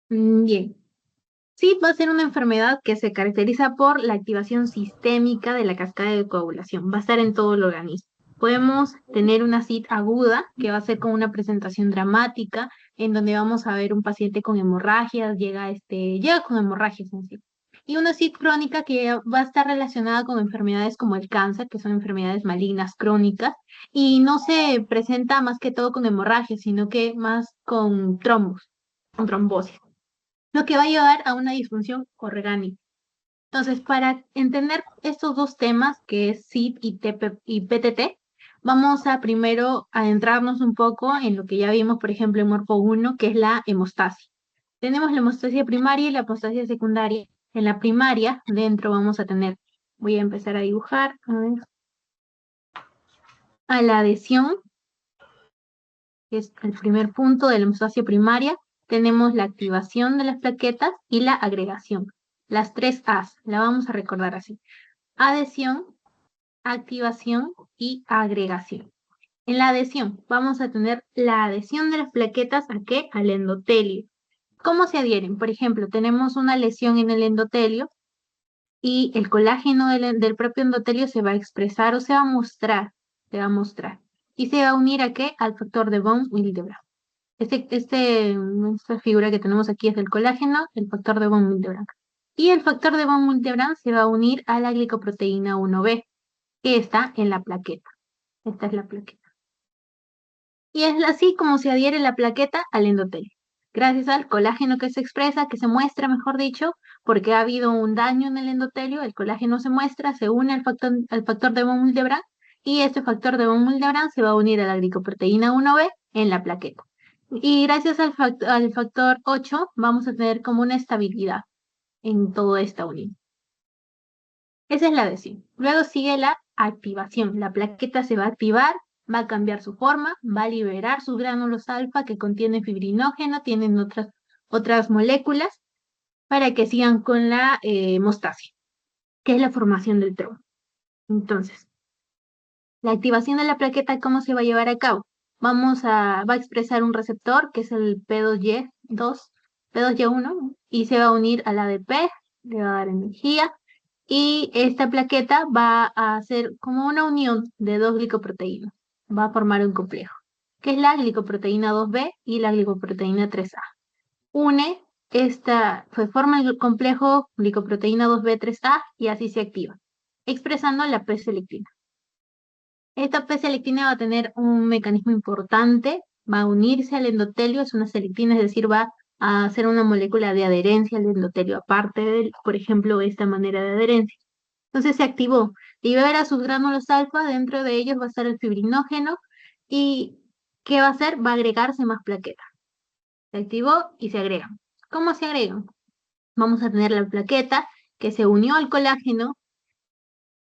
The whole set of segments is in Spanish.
Bien. Sí, va a ser una enfermedad que se caracteriza por la activación sistémica de la cascada de coagulación. Va a estar en todo el organismo. Podemos tener una SID aguda, que va a ser con una presentación dramática, en donde vamos a ver un paciente con hemorragias, llega con hemorragias en sí. Y una SID crónica que va a estar relacionada con enfermedades como el cáncer, que son enfermedades malignas crónicas, y no se presenta más que todo con hemorragias, sino que más con trombos, con trombosis, lo que va a llevar a una disfunción orgánica. Entonces, para entender estos dos temas, que es SID y PTT, vamos a primero adentrarnos un poco en lo que ya vimos, por ejemplo, en Morfo 1, que es la hemostasia. Tenemos la hemostasia primaria y la hemostasia secundaria. En la primaria, dentro vamos a tener, voy a empezar a dibujar, a ver, a la adhesión, que es el primer punto de la hemostasia primaria. Tenemos la activación de las plaquetas y la agregación. Las tres A's, la vamos a recordar así: adhesión, activación y agregación. En la adhesión vamos a tener la adhesión de las plaquetas ¿a qué? Al endotelio. ¿Cómo se adhieren? Por ejemplo, tenemos una lesión en el endotelio y el colágeno del propio endotelio se va a expresar o se va a mostrar. ¿Y se va a unir a qué? Al factor de von Willebrand. Esta figura que tenemos aquí es del colágeno, el factor de von Willebrand. Y el factor de von Willebrand se va a unir a la glicoproteína 1B, que está en la plaqueta. Esta es la plaqueta. Y es así como se adhiere la plaqueta al endotelio. Gracias al colágeno que se expresa, que se muestra, mejor dicho, porque ha habido un daño en el endotelio, el colágeno se muestra, se une al factor de von Willebrand, y este factor de von Willebrand se va a unir a la glicoproteína 1B en la plaqueta. Y gracias al factor 8 vamos a tener como una estabilidad en toda esta unión. Esa es la adhesión. Luego sigue la activación. La plaqueta se va a activar, va a cambiar su forma, va a liberar sus gránulos alfa que contienen fibrinógeno, tienen otras moléculas para que sigan con la hemostasia, que es la formación del trombo. Entonces, la activación de la plaqueta, ¿cómo se va a llevar a cabo? Va a expresar un receptor que es el P2Y2, P2Y1, y se va a unir al ADP, le va a dar energía, y esta plaqueta va a hacer como una unión de dos glicoproteínas. Va a formar un complejo, que es la glicoproteína 2B y la glicoproteína 3A. Forma el complejo glicoproteína 2B 3A y así se activa, expresando la P-selectina. Esta P-selectina va a tener un mecanismo importante, va a unirse al endotelio, es una selectina, es decir, va a hacer una molécula de adherencia al endotelio, aparte de, por ejemplo, esta manera de adherencia. Entonces se activó, libera sus gránulos alfa, dentro de ellos va a estar el fibrinógeno y ¿qué va a hacer? Va a agregarse más plaquetas. Se activó y se agregan. ¿Cómo se agregan? Vamos a tener la plaqueta que se unió al colágeno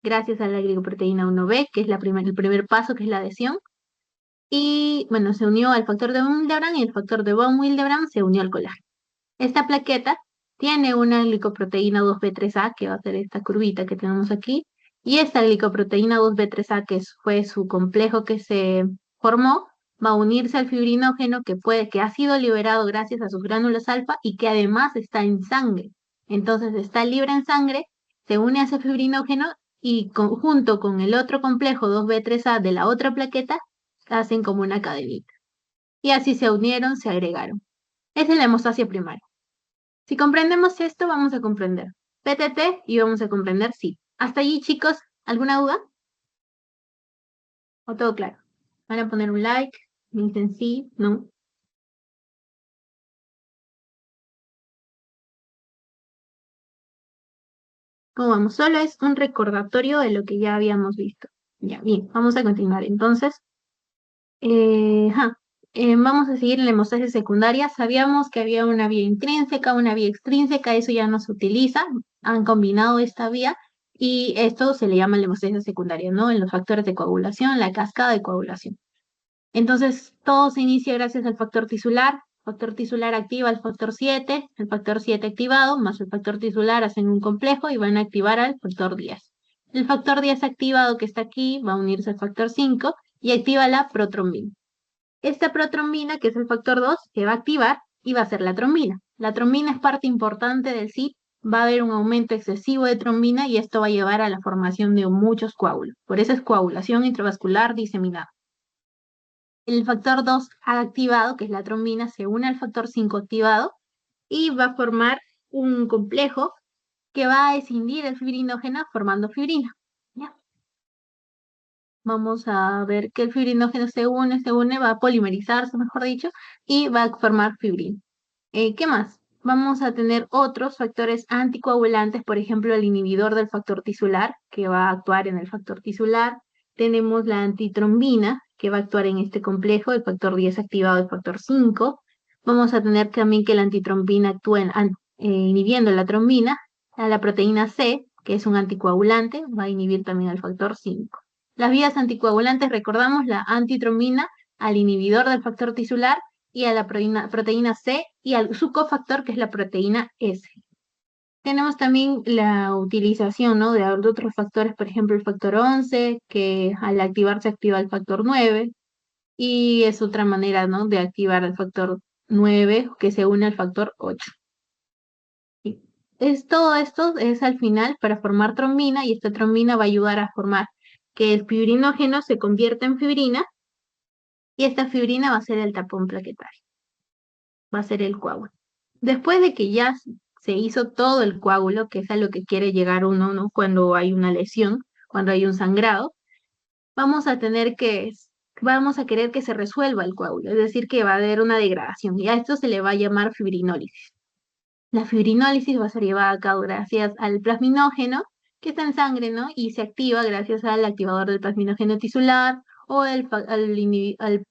gracias a la glicoproteína 1B, que es el primer paso, que es la adhesión. Y bueno, se unió al factor de von Willebrand y el factor de von Willebrand se unió al colágeno. Esta plaqueta tiene una glicoproteína 2B3A, que va a ser esta curvita que tenemos aquí, y esta glicoproteína 2B3A, fue su complejo que se formó, va a unirse al fibrinógeno que ha sido liberado gracias a sus gránulos alfa y que además está en sangre. Entonces está libre en sangre, se une a ese fibrinógeno y junto con el otro complejo 2B3A de la otra plaqueta, hacen como una cadenita. Y así se unieron, se agregaron. Esa es la hemostasia primaria. Si comprendemos esto, vamos a comprender PTT y vamos a comprender SID. Hasta allí, chicos, ¿alguna duda? ¿O todo claro? Van a poner un like, me dicen sí, no. ¿Cómo vamos? Solo es un recordatorio de lo que ya habíamos visto. Ya, bien, vamos a continuar. Entonces, ajá, vamos a seguir en la hemostasia secundaria. Sabíamos que había una vía intrínseca, una vía extrínseca, eso ya no se utiliza. Han combinado esta vía y esto se le llama la hemostasia secundaria, ¿no? En los factores de coagulación, la cascada de coagulación. Entonces, todo se inicia gracias al factor tisular. Factor tisular activa el factor 7 activado, más el factor tisular hacen un complejo y van a activar al factor 10. El factor 10 activado que está aquí va a unirse al factor 5 y activa la protrombina. Esta protrombina, que es el factor 2, se va a activar y va a ser la trombina. La trombina es parte importante del SID, va a haber un aumento excesivo de trombina y esto va a llevar a la formación de muchos coágulos. Por eso es coagulación intravascular diseminada. El factor 2 activado, que es la trombina, se une al factor 5 activado y va a formar un complejo que va a escindir el fibrinógeno formando fibrina. ¿Ya? Vamos a ver que el fibrinógeno se une, va a polimerizarse, mejor dicho, y va a formar fibrina. ¿Qué más? Vamos a tener otros factores anticoagulantes, por ejemplo, el inhibidor del factor tisular, que va a actuar en el factor tisular. Tenemos la antitrombina, que va a actuar en este complejo, el factor 10 activado, el factor 5. Vamos a tener también que la antitrombina actúe inhibiendo la trombina, a la proteína C, que es un anticoagulante, va a inhibir también al factor 5. Las vías anticoagulantes, recordamos, la antitrombina al inhibidor del factor tisular y a la proteína C y su cofactor, que es la proteína S. Tenemos también la utilización, ¿no?, de otros factores, por ejemplo, el factor 11, que al activarse activa el factor 9, y es otra manera, ¿no?, de activar el factor 9, que se une al factor 8. Todo esto es al final para formar trombina, y esta trombina va a ayudar a formar que el fibrinógeno se convierta en fibrina, y esta fibrina va a ser el tapón plaquetario, va a ser el coágulo. Después de que ya se hizo todo el coágulo, que es a lo que quiere llegar uno, ¿no?, cuando hay una lesión, cuando hay un sangrado, vamos a querer que se resuelva el coágulo, es decir, que va a haber una degradación, y a esto se le va a llamar fibrinólisis. La fibrinólisis va a ser llevada a cabo gracias al plasminógeno que está en sangre, ¿no? Y se activa gracias al activador del plasminógeno tisular o al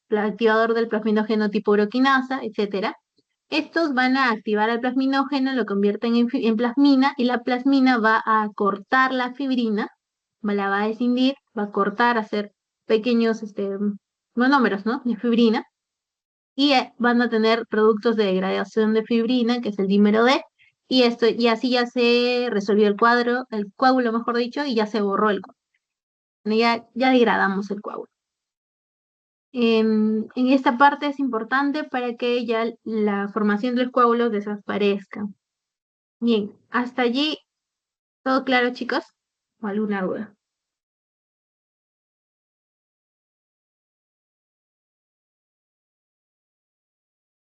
activador del plasminógeno tipo uroquinasa, etcétera. Estos van a activar al plasminógeno, lo convierten en plasmina, y la plasmina va a cortar la fibrina, la va a escindir, va a cortar, hacer pequeños monómeros, ¿no?, de fibrina, y van a tener productos de degradación de fibrina, que es el dímero D, y así ya se resolvió el coágulo, mejor dicho, y ya se borró el coágulo. Ya degradamos el coágulo. En esta parte es importante para que ya la formación del coágulo desaparezca. Bien, hasta allí, ¿todo claro, chicos? ¿O alguna duda?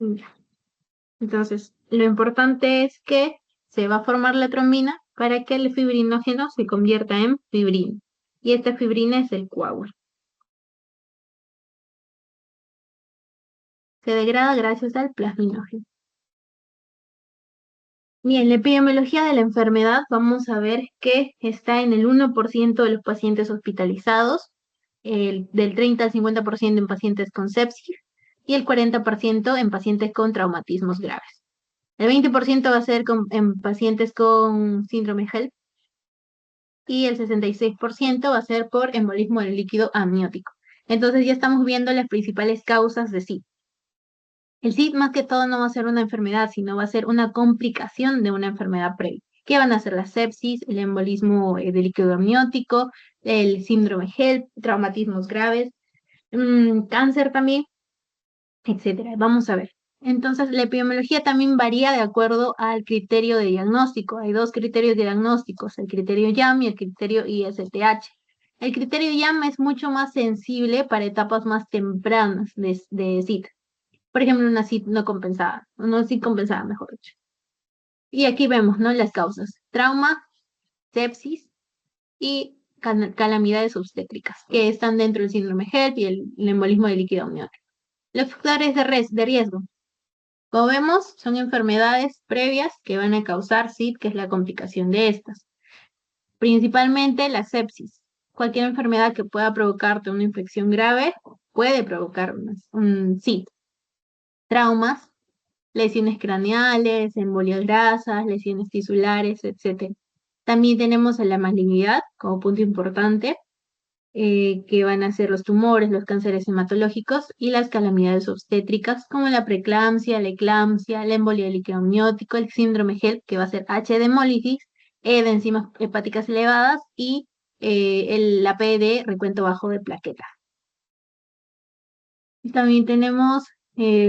Ya. Entonces, lo importante es que se va a formar la trombina para que el fibrinógeno se convierta en fibrina. Y esta fibrina es el coágulo. Se degrada gracias al plasminógeno. Bien, la epidemiología de la enfermedad, vamos a ver que está en el 1% de los pacientes hospitalizados, del 30 al 50% en pacientes con sepsis y el 40% en pacientes con traumatismos graves. El 20% va a ser en pacientes con síndrome HELP y el 66% va a ser por embolismo del líquido amniótico. Entonces ya estamos viendo las principales causas de SID. El SID más que todo no va a ser una enfermedad, sino va a ser una complicación de una enfermedad previa. ¿Qué van a ser? La sepsis, el embolismo del líquido amniótico, el síndrome HELP, traumatismos graves, cáncer también, etcétera. Vamos a ver. Entonces, la epidemiología también varía de acuerdo al criterio de diagnóstico. Hay dos criterios diagnósticos, el criterio YAM y el criterio ISTH. El criterio YAM es mucho más sensible para etapas más tempranas de SID. Por ejemplo, una SID no compensada, una SID compensada, mejor dicho. Y aquí vemos, ¿no?, las causas: trauma, sepsis y calamidades obstétricas, que están dentro del síndrome HELP y el embolismo del líquido amniótico. Los factores de riesgo, como vemos, son enfermedades previas que van a causar SID, que es la complicación de estas. Principalmente la sepsis. Cualquier enfermedad que pueda provocarte una infección grave puede provocar un SID. Traumas, lesiones craneales, embolias grasas, lesiones tisulares, etc. También tenemos a la malignidad como punto importante, que van a ser los tumores, los cánceres hematológicos y las calamidades obstétricas, como la preeclampsia, la eclampsia, la embolia del líquido amniótico, el síndrome HELP, que va a ser H de hemólisis, E de enzimas hepáticas elevadas y la P de recuento bajo de plaquetas. También tenemos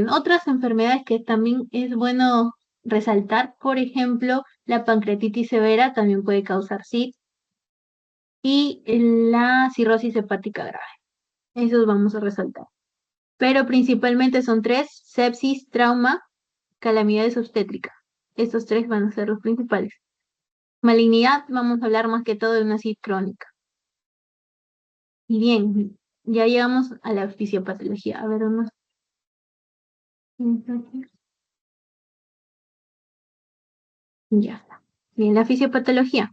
otras enfermedades que también es bueno resaltar, por ejemplo, la pancreatitis severa también puede causar SID y la cirrosis hepática grave. Esos vamos a resaltar. Pero principalmente son tres: sepsis, trauma, calamidades obstétricas. Estos tres van a ser los principales. Malignidad, vamos a hablar más que todo de una SID crónica. Y bien, ya llegamos a la fisiopatología. A ver, unos... Ya está. Bien, la fisiopatología.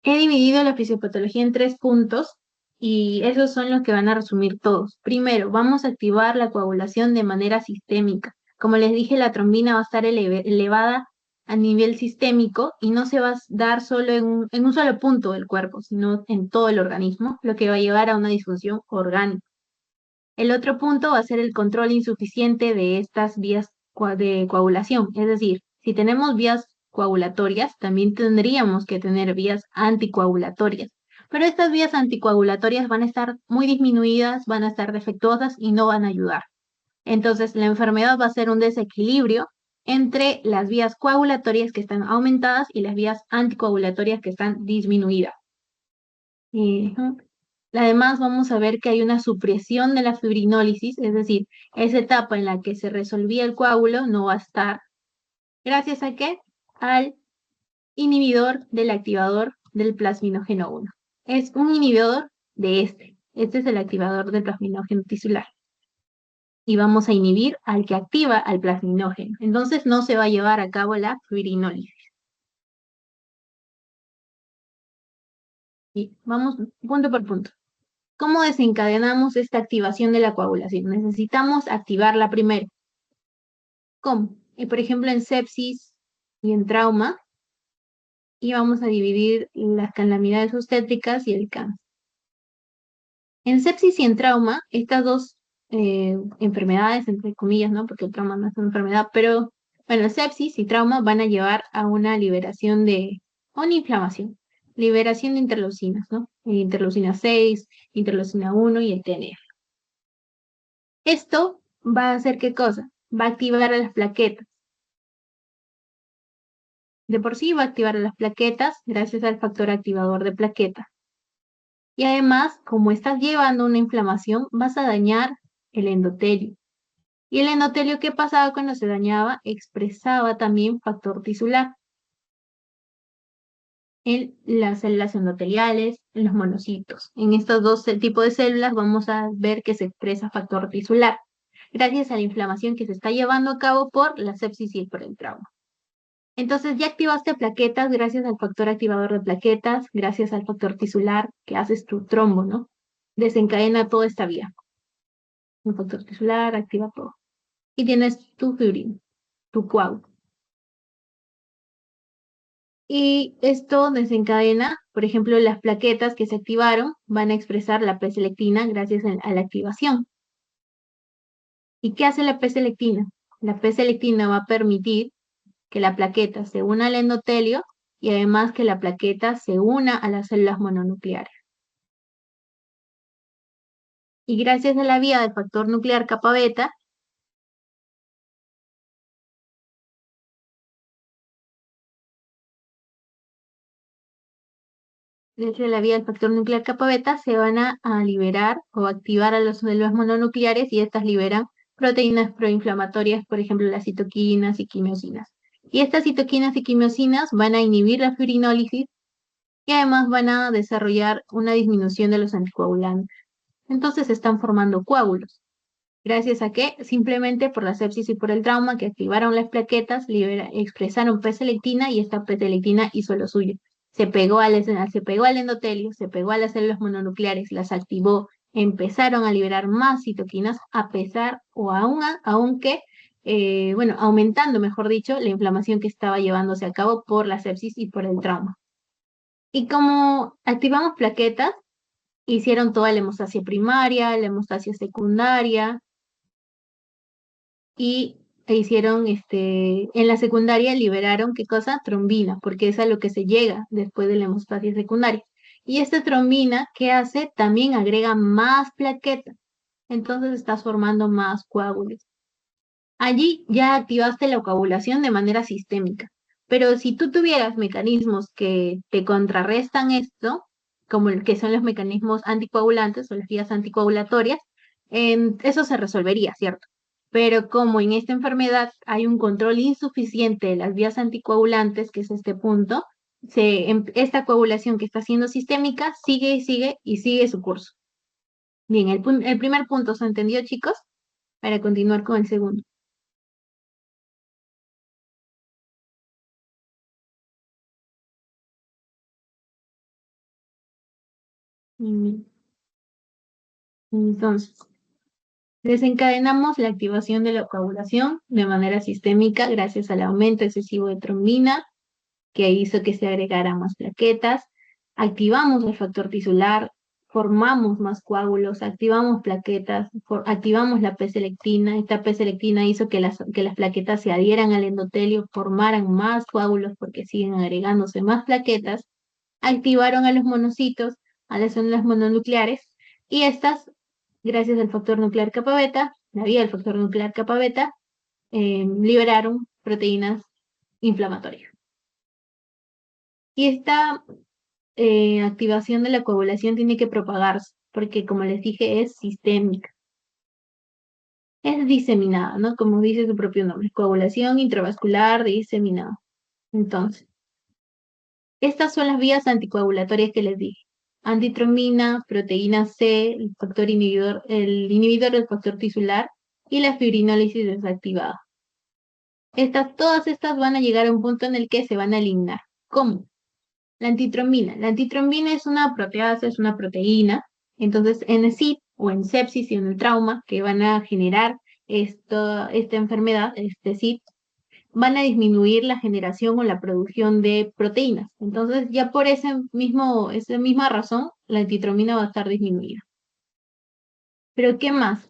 He dividido la fisiopatología en 3 puntos y esos son los que van a resumir todos. Primero, vamos a activar la coagulación de manera sistémica. Como les dije, la trombina va a estar elevada a nivel sistémico y no se va a dar solo en un solo punto del cuerpo, sino en todo el organismo, lo que va a llevar a una disfunción orgánica. El otro punto va a ser el control insuficiente de estas vías de coagulación. Es decir, si tenemos vías coagulatorias, también tendríamos que tener vías anticoagulatorias. Pero estas vías anticoagulatorias van a estar muy disminuidas, van a estar defectuosas y no van a ayudar. Entonces, la enfermedad va a ser un desequilibrio entre las vías coagulatorias que están aumentadas y las vías anticoagulatorias que están disminuidas. Ujú. Además, vamos a ver que hay una supresión de la fibrinólisis, es decir, esa etapa en la que se resolvía el coágulo no va a estar. ¿Gracias a qué? Al inhibidor del activador del plasminógeno 1. Es un inhibidor de este. Este es el activador del plasminógeno tisular. Y vamos a inhibir al que activa al plasminógeno. Entonces no se va a llevar a cabo la fibrinólisis. Y vamos punto por punto. ¿Cómo desencadenamos esta activación de la coagulación? Necesitamos activarla primero. ¿Cómo? Por ejemplo, en sepsis y en trauma, y vamos a dividir las calamidades obstétricas y el cáncer. En sepsis y en trauma, estas dos enfermedades, entre comillas, ¿no? Porque el trauma no es una enfermedad, pero bueno, sepsis y trauma van a llevar a una liberación de, una inflamación, liberación de interleucinas, ¿no? Interleucina 6, interleucina 1 y el TNF. Esto va a hacer ¿qué cosa? Va a activar a las plaquetas. De por sí va a activar a las plaquetas gracias al factor activador de plaquetas. Y además, como estás llevando una inflamación, vas a dañar el endotelio. Y el endotelio, ¿qué pasaba cuando se dañaba? Expresaba también factor tisular en las células endoteliales, en los monocitos. En estos dos tipos de células vamos a ver que se expresa factor tisular, gracias a la inflamación que se está llevando a cabo por la sepsis y por el trauma. Entonces ya activaste plaquetas gracias al factor activador de plaquetas, gracias al factor tisular que haces tu trombo, ¿no? Desencadena toda esta vía. Un factor tisular activa todo. Y tienes tu fibrina, tu coágulo. Y esto desencadena, por ejemplo, las plaquetas que se activaron van a expresar la P-selectina gracias a la activación. ¿Y qué hace la P-selectina? La P-selectina va a permitir que la plaqueta se una al endotelio y además que la plaqueta se una a las células mononucleares. Y gracias a la vía del factor nuclear kappa beta, gracias a la vía del factor nuclear kappa beta se van a liberar o activar a las células mononucleares y estas liberan proteínas proinflamatorias, por ejemplo, las citoquinas y quimiosinas. Y estas citoquinas y quimiosinas van a inhibir la fibrinólisis y además van a desarrollar una disminución de los anticoagulantes. Entonces se están formando coágulos. ¿Gracias a qué? Simplemente por la sepsis y por el trauma que activaron las plaquetas, expresaron P-selectina y esta P-selectina hizo lo suyo. Se pegó al endotelio, se pegó a las células mononucleares, las activó, empezaron a liberar más citoquinas a pesar o aunque, bueno, aumentando, mejor dicho, la inflamación que estaba llevándose a cabo por la sepsis y por el trauma. Y como activamos plaquetas, hicieron toda la hemostasia primaria, la hemostasia secundaria, y hicieron, en la secundaria liberaron, ¿qué cosa? Trombina, porque es a lo que se llega después de la hemostasia secundaria. Y esta trombina, ¿qué hace? También agrega más plaquetas. Entonces estás formando más coágulos. Allí ya activaste la coagulación de manera sistémica. Pero si tú tuvieras mecanismos que te contrarrestan esto, como el que son los mecanismos anticoagulantes o las vías anticoagulatorias, eso se resolvería, ¿cierto? Pero como en esta enfermedad hay un control insuficiente de las vías anticoagulantes, que es este punto, esta coagulación que está siendo sistémica sigue y sigue y sigue su curso. Bien, el primer punto se entendió, chicos, para continuar con el segundo. Mm, Entonces, desencadenamos la activación de la coagulación de manera sistémica gracias al aumento excesivo de trombina, que hizo que se agregaran más plaquetas. Activamos el factor tisular, formamos más coágulos, activamos plaquetas, activamos la P-selectina. Esta P-selectina hizo que las plaquetas se adhieran al endotelio, formaran más coágulos porque siguen agregándose más plaquetas. Activaron a los monocitos, a las células mononucleares, y estas, gracias al factor nuclear kappa beta, la vía del factor nuclear kappa beta, liberaron proteínas inflamatorias. Y esta activación de la coagulación tiene que propagarse, porque como les dije, es sistémica. Es diseminada, ¿no? Como dice su propio nombre, coagulación intravascular diseminada. Entonces, estas son las vías anticoagulatorias que les dije. Antitrombina, proteína C, el inhibidor del factor tisular y la fibrinólisis desactivada. Todas estas van a llegar a un punto en el que se van a eliminar. ¿Cómo? La antitrombina. La antitrombina es una proteasa, es una proteína. Entonces, en el SID o en sepsis y en el trauma que van a generar esta enfermedad, este SID, van a disminuir la generación o la producción de proteínas. Entonces, ya por esa misma razón, la antitromina va a estar disminuida. Pero, ¿qué más?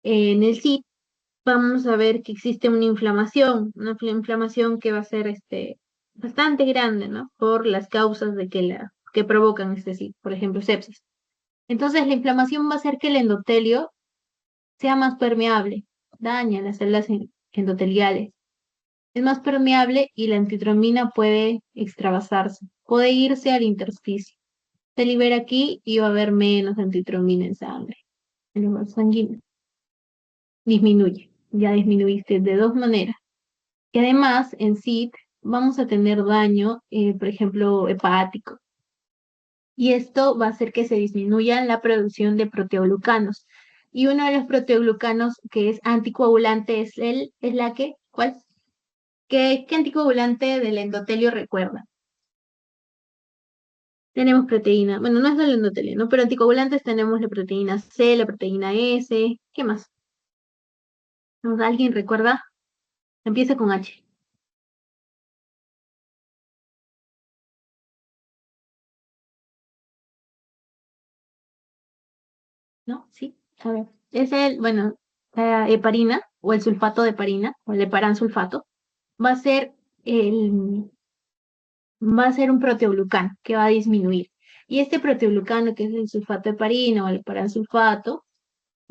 En el SID vamos a ver que existe una inflamación que va a ser bastante grande, ¿no? Por las causas que provocan este SID, por ejemplo, sepsis. Entonces, la inflamación va a hacer que el endotelio sea más permeable, daña las células endoteliales. Es más permeable y la antitrombina puede extravasarse, puede irse al intersticio. Se libera aquí y va a haber menos antitrombina en sangre, en el vaso sanguíneo. Disminuye, ya disminuiste de dos maneras. Y además, en SID vamos a tener daño, por ejemplo, hepático. Y esto va a hacer que se disminuya la producción de proteoglucanos. Y uno de los proteoglucanos que es anticoagulante ¿cuál? ¿Qué anticoagulante del endotelio recuerda? Tenemos proteína, bueno, no es del endotelio, ¿no? Pero anticoagulantes tenemos la proteína C, la proteína S, ¿qué más? ¿Alguien recuerda? Empieza con H, ¿no? Sí, a ver. Bueno, la heparina o el sulfato de heparina o el heparansulfato va a ser el, va a ser un proteoglucano que va a disminuir. Y este proteoglucano, que es el sulfato de heparina o el heparansulfato,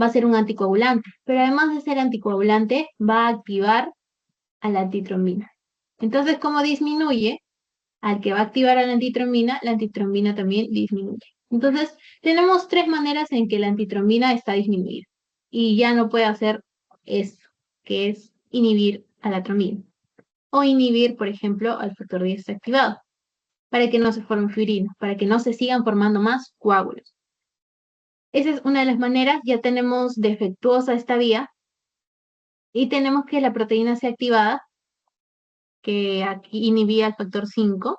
va a ser un anticoagulante, pero además de ser anticoagulante, va a activar a la antitrombina. Entonces, como disminuye, al que va a activar a la antitrombina también disminuye. Entonces, tenemos tres maneras en que la antitrombina está disminuida y ya no puede hacer eso, que es inhibir a la trombina o inhibir, por ejemplo, al factor 10 activado para que no se formen fibrinas, para que no se sigan formando más coágulos. Esa es una de las maneras, ya tenemos defectuosa esta vía y tenemos que la proteína sea activada, que aquí inhibía el factor 5,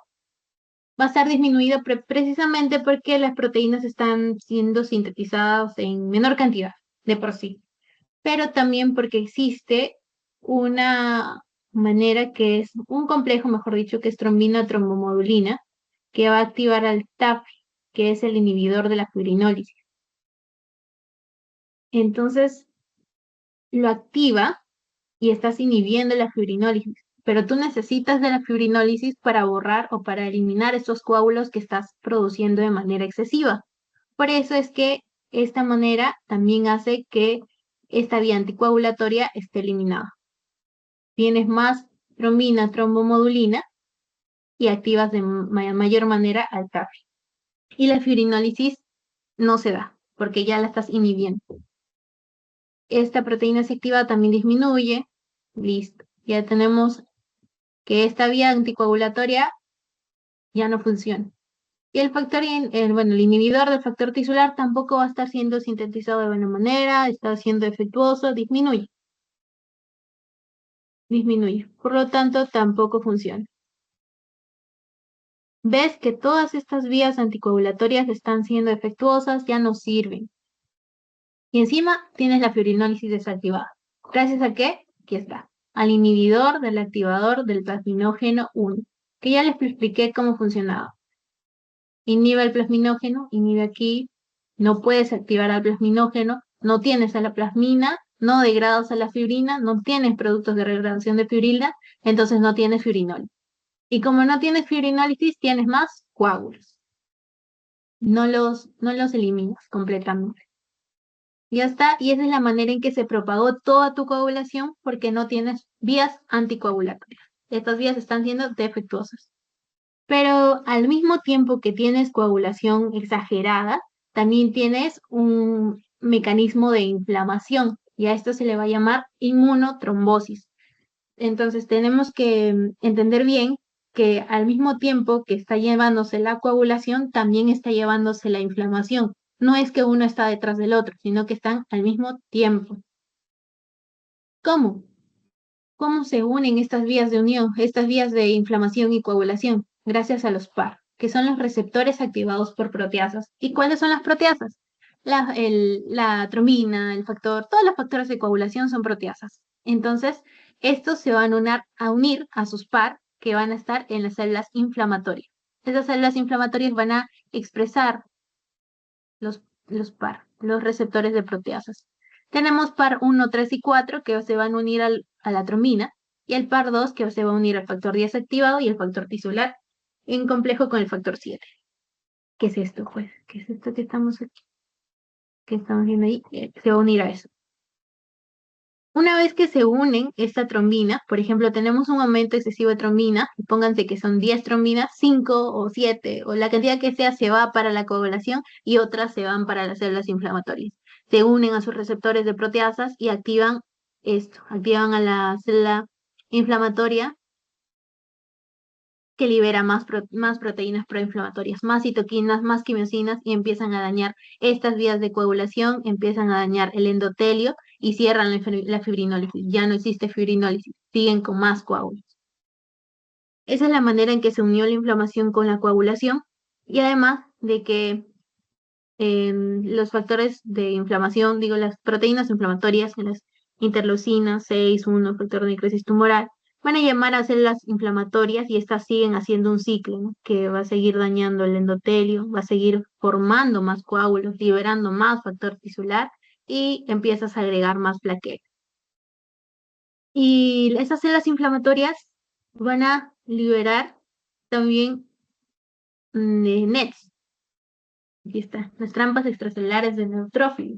va a estar disminuida precisamente porque las proteínas están siendo sintetizadas en menor cantidad de por sí, pero también porque existe una manera que es un complejo, mejor dicho, que es trombina trombomodulina, que va a activar al TAF, que es el inhibidor de la fibrinólisis. Entonces lo activa y estás inhibiendo la fibrinólisis, pero tú necesitas de la fibrinólisis para borrar o para eliminar esos coágulos que estás produciendo de manera excesiva. Por eso es que esta manera también hace que esta vía anticoagulatoria esté eliminada. tienes más trombina, trombomodulina y activas de mayor manera al TAF. Y la fibrinólisis no se da, porque ya la estás inhibiendo. Esta proteína se activa también disminuye. Listo. Ya tenemos que esta vía anticoagulatoria ya no funciona. Y el factor, el inhibidor del factor tisular tampoco va a estar siendo sintetizado de buena manera, está siendo defectuoso, disminuye. Por lo tanto, tampoco funciona. Ves que todas estas vías anticoagulatorias están siendo defectuosas, ya no sirven. Y encima tienes la fibrinólisis desactivada. ¿Gracias a qué? Aquí está. Al inhibidor del activador del plasminógeno 1, que ya les expliqué cómo funcionaba. Inhibe el plasminógeno, inhibe aquí, no puedes activar al plasminógeno, no tienes a la plasmina, no degradas a la fibrina, no tienes productos de degradación de fibrina, entonces no tienes fibrinólisis. Y como no tienes fibrinólisis, tienes más coágulos. No los eliminas completamente. Ya está, y esa es la manera en que se propagó toda tu coagulación porque no tienes vías anticoagulatorias. Estas vías están siendo defectuosas. Pero al mismo tiempo que tienes coagulación exagerada, también tienes un mecanismo de inflamación y a esto se le va a llamar inmunotrombosis. Entonces tenemos que entender bien que al mismo tiempo que está llevándose la coagulación, también está llevándose la inflamación. No es que uno está detrás del otro, sino que están al mismo tiempo. ¿Cómo? ¿Cómo se unen estas vías de unión, estas vías de inflamación y coagulación? Gracias a los PAR, que son los receptores activados por proteasas. ¿Y cuáles son las proteasas? La trombina, el factor, todos los factores de coagulación son proteasas. Entonces, estos se van a unir a sus par que van a estar en las células inflamatorias. Esas células inflamatorias van a expresar los PAR, los receptores de proteasas. Tenemos par 1, 3 y 4 que se van a unir a la trombina y el par 2 que se va a unir al factor 10 activado y el factor tisular en complejo con el factor 7. ¿Qué es esto, pues? ¿Qué es esto que estamos aquí? ¿Qué estamos viendo ahí? Se va a unir a eso. Una vez que se unen esta trombina, por ejemplo, tenemos un aumento excesivo de trombina, y pónganse que son 10 trombinas, 5 o 7, o la cantidad que sea, se va para la coagulación y otras se van para las células inflamatorias. Se unen a sus receptores de proteasas y activan esto, activan a la célula inflamatoria que libera más proteínas proinflamatorias, más citoquinas, más quimiosinas y empiezan a dañar estas vías de coagulación, empiezan a dañar el endotelio y cierran la fibrinólisis. Ya no existe fibrinólisis, siguen con más coágulos. Esa es la manera en que se unió la inflamación con la coagulación y además de que los factores de inflamación, digo, las proteínas inflamatorias, las interleucinas 6, 1, factor de necrosis tumoral, van a llamar a células inflamatorias y estas siguen haciendo un ciclo, ¿no? Que va a seguir dañando el endotelio, va a seguir formando más coágulos, liberando más factor tisular y empiezas a agregar más plaquetas. Y esas células inflamatorias van a liberar también NETs. Aquí está, las trampas extracelulares de neutrófilo.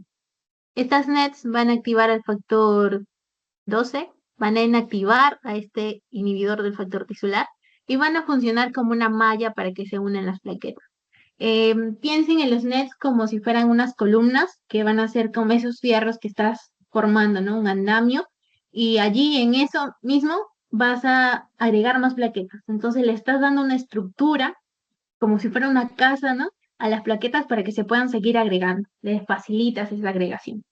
Estas NETs van a activar al factor 12, van a inactivar a este inhibidor del factor tisular y van a funcionar como una malla para que se unan las plaquetas. Piensen en los NETs como si fueran unas columnas que van a ser como esos fierros que estás formando, ¿no? Un andamio. Y allí en eso mismo vas a agregar más plaquetas. Entonces le estás dando una estructura como si fuera una casa, ¿no? A las plaquetas para que se puedan seguir agregando. Les facilitas esa agregación.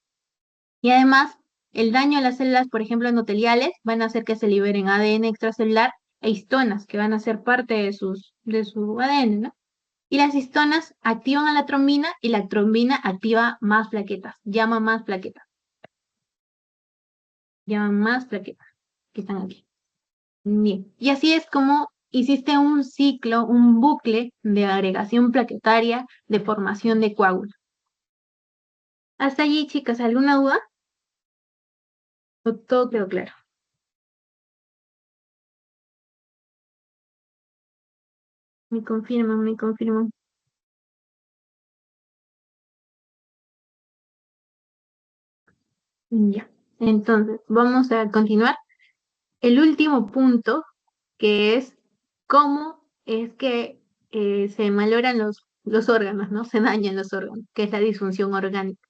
Y además, el daño a las células, por ejemplo, endoteliales, van a hacer que se liberen ADN extracelular e histonas, que van a ser parte de su ADN, ¿no? Y las histonas activan a la trombina y la trombina activa más plaquetas, llama más plaquetas que están aquí. Bien. Y así es como hiciste un ciclo, un bucle de agregación plaquetaria, de formación de coágulos. Hasta allí, chicas, ¿alguna duda? Todo quedó claro. Me confirman. Ya. Entonces, vamos a continuar. el último punto, que es cómo es que se malogran los órganos, ¿no? Se dañan los órganos, que es la disfunción orgánica.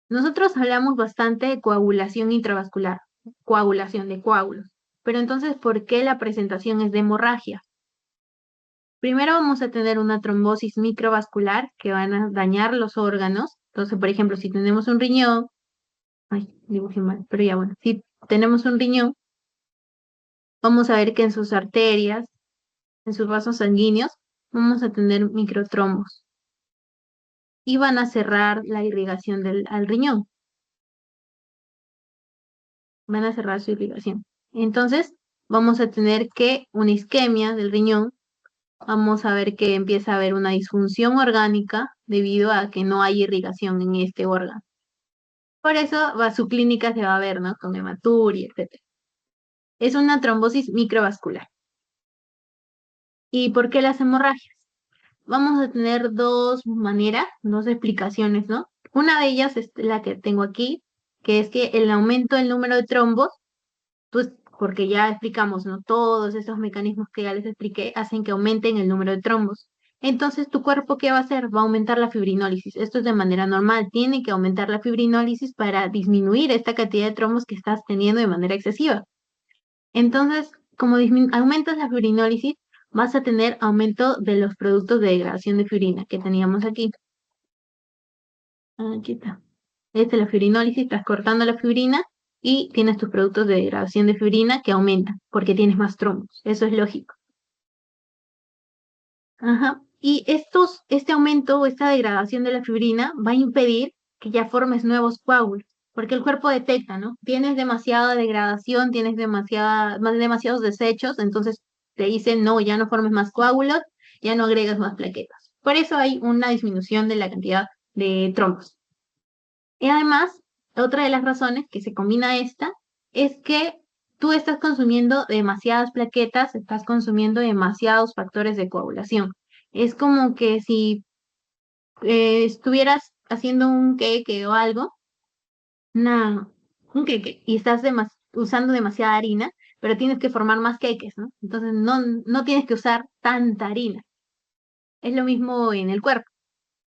Nosotros hablamos bastante de coagulación intravascular, coagulación de coágulos. Pero entonces, ¿por qué la presentación es de hemorragia? Primero vamos a tener una trombosis microvascular que van a dañar los órganos. Entonces, por ejemplo, si tenemos un riñón, ay, dibujé mal, pero ya bueno, si tenemos un riñón, vamos a ver que en sus arterias, en sus vasos sanguíneos, vamos a tener microtrombos y van a cerrar la irrigación al riñón, van a cerrar su irrigación. Entonces, vamos a tener que una isquemia del riñón, vamos a ver que empieza a haber una disfunción orgánica debido a que no hay irrigación en este órgano. Por eso su clínica se va a ver, ¿no? Con hematuria, etc. Es una trombosis microvascular. ¿Y por qué las hemorragias? Vamos a tener dos maneras, dos explicaciones, ¿no? Una de ellas es la que tengo aquí, que es que el aumento del número de trombos, pues porque ya explicamos, ¿no? Todos esos mecanismos que ya les expliqué hacen que aumenten el número de trombos. Entonces, ¿tu cuerpo qué va a hacer? Va a aumentar la fibrinólisis. Esto es de manera normal. Tiene que aumentar la fibrinólisis para disminuir esta cantidad de trombos que estás teniendo de manera excesiva. Entonces, como aumentas la fibrinólisis, vas a tener aumento de los productos de degradación de fibrina que teníamos aquí. Aquí está. Esta es la fibrinólisis, estás cortando la fibrina y tienes tus productos de degradación de fibrina que aumentan porque tienes más trombos. Eso es lógico. Ajá. Y este aumento o esta degradación de la fibrina va a impedir que ya formes nuevos coágulos, porque el cuerpo detecta, ¿no? Tienes demasiada degradación, tienes demasiados desechos, entonces te dicen, no, ya no formes más coágulos, ya no agregas más plaquetas. Por eso hay una disminución de la cantidad de trombos. Y además, otra de las razones que se combina esta es que tú estás consumiendo demasiadas plaquetas, estás consumiendo demasiados factores de coagulación. Es como que si estuvieras haciendo un queque o algo, un queque, y estás usando demasiada harina, pero tienes que formar más queques, ¿no? Entonces no tienes que usar tanta harina. Es lo mismo en el cuerpo.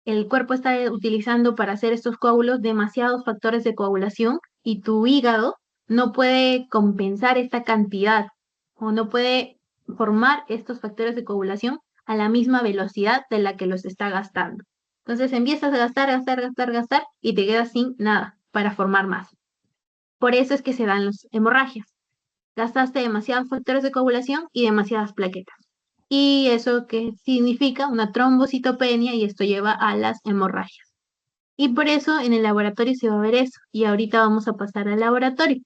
El cuerpo está utilizando para hacer estos coágulos demasiados factores de coagulación y tu hígado no puede compensar esta cantidad o no puede formar estos factores de coagulación a la misma velocidad de la que los está gastando. Entonces empiezas a gastar y te quedas sin nada para formar más. Por eso es que se dan las hemorragias. Gastaste demasiados factores de coagulación y demasiadas plaquetas. Y eso que significa una trombocitopenia y esto lleva a las hemorragias. Y por eso en el laboratorio se va a ver eso. Y ahorita vamos a pasar al laboratorio.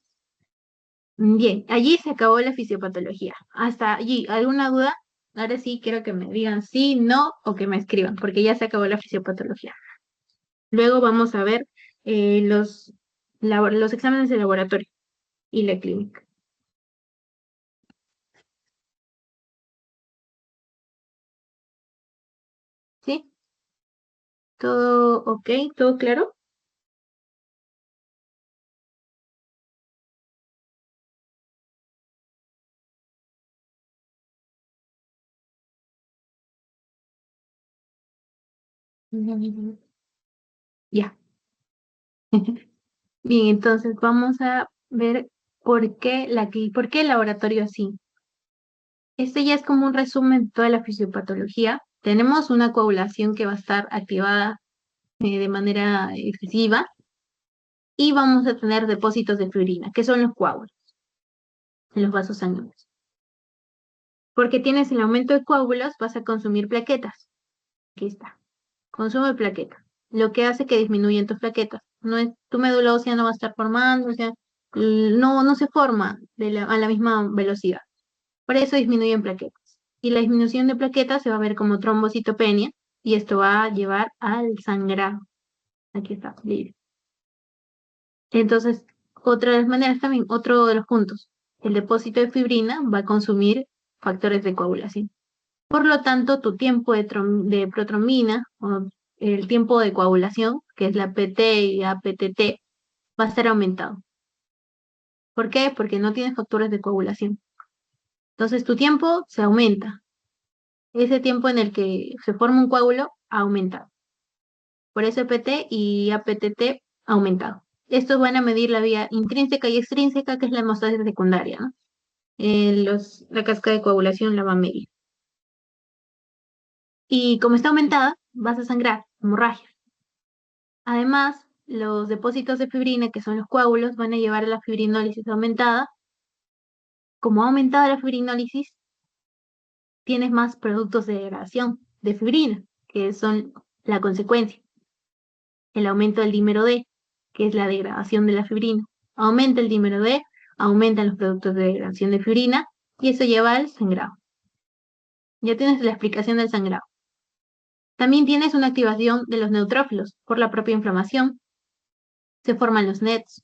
Bien, allí se acabó la fisiopatología. Hasta allí, ¿alguna duda? Ahora sí quiero que me digan sí, no o que me escriban, porque ya se acabó la fisiopatología. Luego vamos a ver los exámenes de laboratorio y la clínica. ¿Sí? ¿Todo ok? ¿Todo claro? Ya. Bien, entonces vamos a ver por qué el laboratorio así. Este ya es como un resumen de toda la fisiopatología. Tenemos una coagulación que va a estar activada de manera excesiva y vamos a tener depósitos de fibrina, que son los coágulos en los vasos sanguíneos. Porque tienes el aumento de coágulos, vas a consumir plaquetas. Aquí está. Consume plaquetas, lo que hace que disminuyan tus plaquetas. No es, tu médula ósea no va a estar formando, o sea, no se forma a la misma velocidad. Por eso disminuyen plaquetas. Y la disminución de plaquetas se va a ver como trombocitopenia y esto va a llevar al sangrado. Aquí está, libre. Entonces, otra de las maneras también, otro de los puntos, el depósito de fibrina va a consumir factores de coagulación. Por lo tanto, tu tiempo de protrombina o el tiempo de coagulación, que es la PT y APTT, va a estar aumentado. ¿Por qué? Porque no tienes factores de coagulación. Entonces tu tiempo se aumenta. Ese tiempo en el que se forma un coágulo ha aumentado. Por eso EPT y APTT ha aumentado. Estos van a medir la vía intrínseca y extrínseca, que es la hemostasis secundaria, ¿no? La cascada de coagulación la va a medir. Y como está aumentada, vas a sangrar, hemorragia. Además, los depósitos de fibrina, que son los coágulos, van a llevar a la fibrinólisis aumentada. Como ha aumentado la fibrinólisis, tienes más productos de degradación de fibrina, que son la consecuencia. El aumento del dímero D, que es la degradación de la fibrina. Aumenta el dímero D, aumentan los productos de degradación de fibrina, y eso lleva al sangrado. Ya tienes la explicación del sangrado. También tienes una activación de los neutrófilos por la propia inflamación. Se forman los NETs,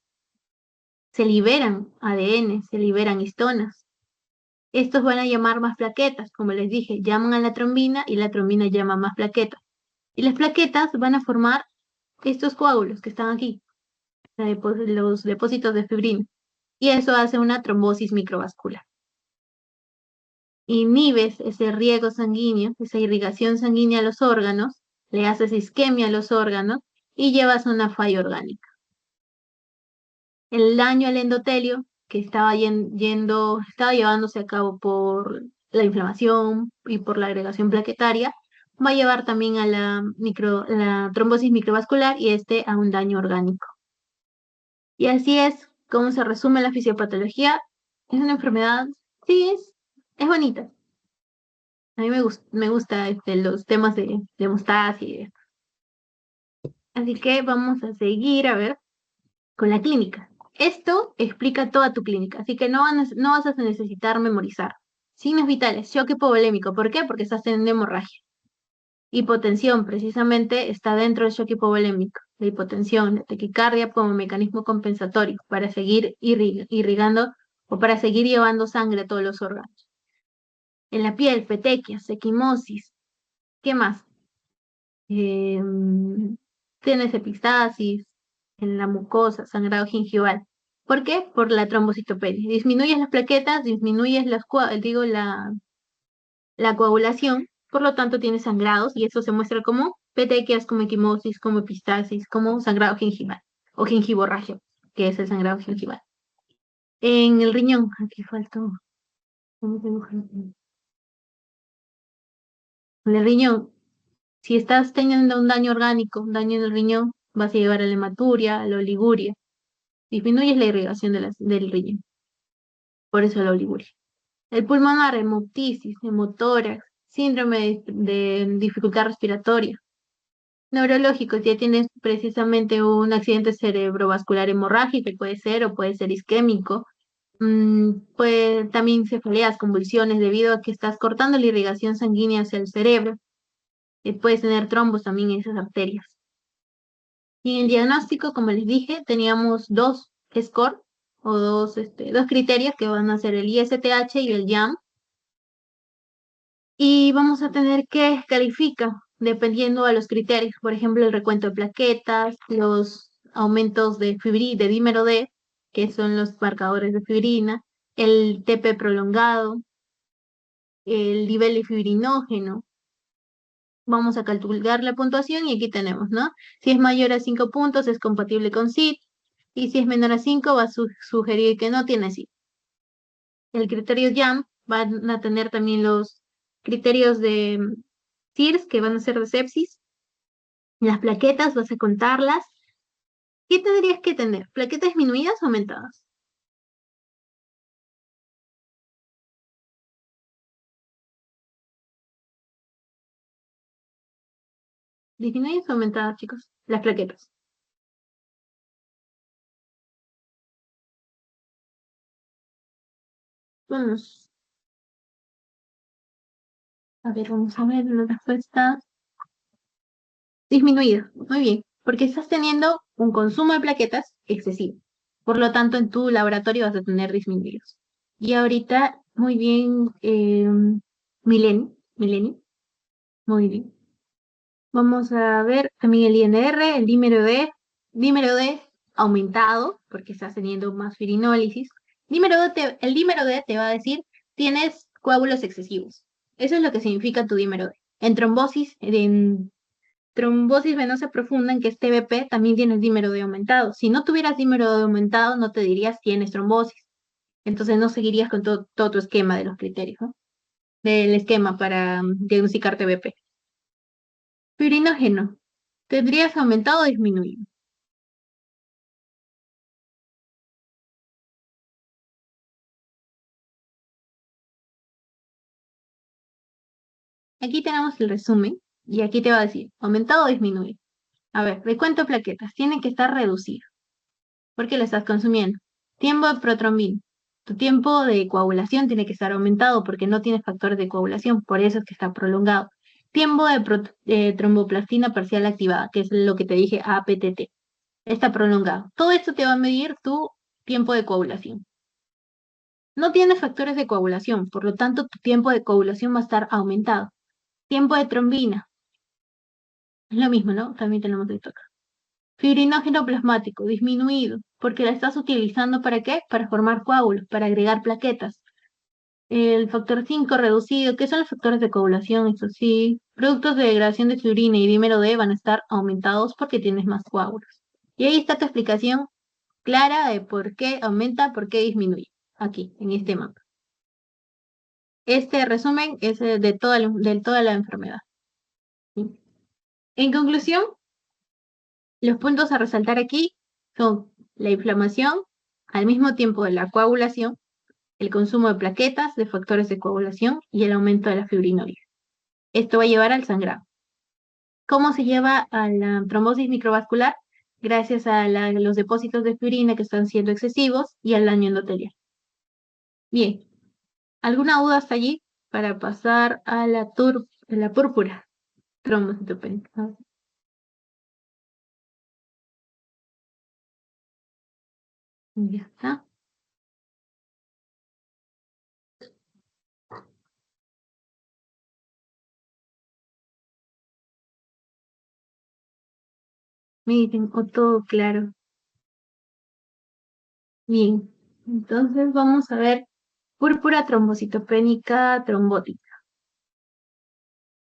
se liberan ADN, se liberan histonas. Estos van a llamar más plaquetas, como les dije, llaman a la trombina y la trombina llama más plaquetas. Y las plaquetas van a formar estos coágulos que están aquí, los depósitos de fibrina. Y eso hace una trombosis microvascular. Inhibes ese riego sanguíneo, esa irrigación sanguínea a los órganos, le haces isquemia a los órganos y llevas a una falla orgánica. El daño al endotelio que estaba llevándose a cabo por la inflamación y por la agregación plaquetaria, va a llevar también a la trombosis microvascular y a un daño orgánico. Y así es como se resume la fisiopatología. Es una enfermedad, sí, es bonita. A mí me gusta los temas de hemostasis y esto. Así que vamos a seguir, a ver, con la clínica. Esto explica toda tu clínica, así que no vas a necesitar memorizar. Signos vitales, shock hipovolémico. ¿Por qué? Porque estás teniendo hemorragia. Hipotensión, precisamente, está dentro del shock hipovolémico. La hipotensión, la taquicardia como mecanismo compensatorio para seguir irrigando o para seguir llevando sangre a todos los órganos. En la piel, petequias, equimosis. ¿Qué más? Tienes epistasis en la mucosa, sangrado gingival. ¿Por qué? Por la trombocitopenia. Disminuyes las plaquetas, disminuyes la coagulación, por lo tanto tienes sangrados y eso se muestra como petequias, como equimosis, como epistasis, como sangrado gingival o gingivorragia, que es el sangrado gingival. En el riñón, aquí faltó. ¿Cómo se dibuja? En el riñón, si estás teniendo un daño orgánico, un daño en el riñón, vas a llevar a la hematuria, a la oliguria. Disminuyes la irrigación del riñón, por eso la oliguria. El pulmonar, hemoptisis, hemotórax, síndrome de dificultad respiratoria. Neurológicos, ya tienes precisamente un accidente cerebrovascular hemorrágico, puede ser o puede ser isquémico. Puede también cefaleas, convulsiones, debido a que estás cortando la irrigación sanguínea hacia el cerebro. Puedes tener trombos también en esas arterias. Y en el diagnóstico, como les dije, teníamos dos score o dos criterios que van a ser el ISTH y el YAM. Y vamos a tener que calificar dependiendo a los criterios, por ejemplo, el recuento de plaquetas, los aumentos de de dímero D, que son los marcadores de fibrina, el TP prolongado, el nivel de fibrinógeno. Vamos a calcular la puntuación y aquí tenemos, ¿no? Si es mayor a 5 puntos es compatible con SID y si es menor a 5 va a sugerir que no tiene SID. El criterio YAM van a tener también los criterios de SIRS que van a ser de sepsis. Las plaquetas vas a contarlas. ¿Qué tendrías que tener? ¿Plaquetas disminuidas o aumentadas? Disminuidas o aumentadas, chicos. Las plaquetas. Vamos vamos a ver la respuesta. Disminuida. Muy bien. Porque estás teniendo un consumo de plaquetas excesivo. Por lo tanto, en tu laboratorio vas a tener disminuidos. Y ahorita, muy bien, Mileni. Muy bien. Vamos a ver también el INR, el dímero D aumentado, porque estás teniendo más firinólisis. El dímero D te va a decir, tienes coágulos excesivos. Eso es lo que significa tu dímero D. En trombosis venosa profunda, en que es TBP, también tienes dímero D aumentado. Si no tuvieras dímero D aumentado, no te dirías tienes trombosis. Entonces no seguirías con todo tu esquema de los criterios, ¿no? Del esquema para diagnosticar TBP. Fibrinogen, ¿tendrías aumentado o disminuido? Aquí tenemos el resumen y aquí te va a decir, aumentado o disminuido. A ver, recuento de plaquetas, tiene que estar reducido. ¿Por qué lo estás consumiendo? Tiempo de protrombina. Tu tiempo de coagulación tiene que estar aumentado porque no tienes factores de coagulación, por eso es que está prolongado. Tiempo de tromboplastina parcial activada, que es lo que te dije, APTT, está prolongado. Todo esto te va a medir tu tiempo de coagulación. No tienes factores de coagulación, por lo tanto tu tiempo de coagulación va a estar aumentado. Tiempo de trombina, es lo mismo, ¿no? También tenemos esto acá. Fibrinógeno plasmático, disminuido, porque la estás utilizando ¿para qué? Para formar coágulos, para agregar plaquetas. El factor 5 reducido, ¿qué son los factores de coagulación? Eso sí, productos de degradación de fibrina y dímero D van a estar aumentados porque tienes más coágulos. Y ahí está tu explicación clara de por qué aumenta, por qué disminuye, aquí, en este mapa. Este resumen es de toda la enfermedad. ¿Sí? En conclusión, los puntos a resaltar aquí son la inflamación, al mismo tiempo de la coagulación, el consumo de plaquetas, de factores de coagulación y el aumento de la fibrinolia. Esto va a llevar al sangrado. ¿Cómo se lleva a la trombosis microvascular? Gracias a los depósitos de fibrina que están siendo excesivos y al daño endotelial. Bien, ¿alguna duda hasta allí? Para pasar a la púrpura trombocitopénica. Ya está. Miren, o todo claro. Bien, entonces vamos a ver púrpura trombocitopénica trombótica.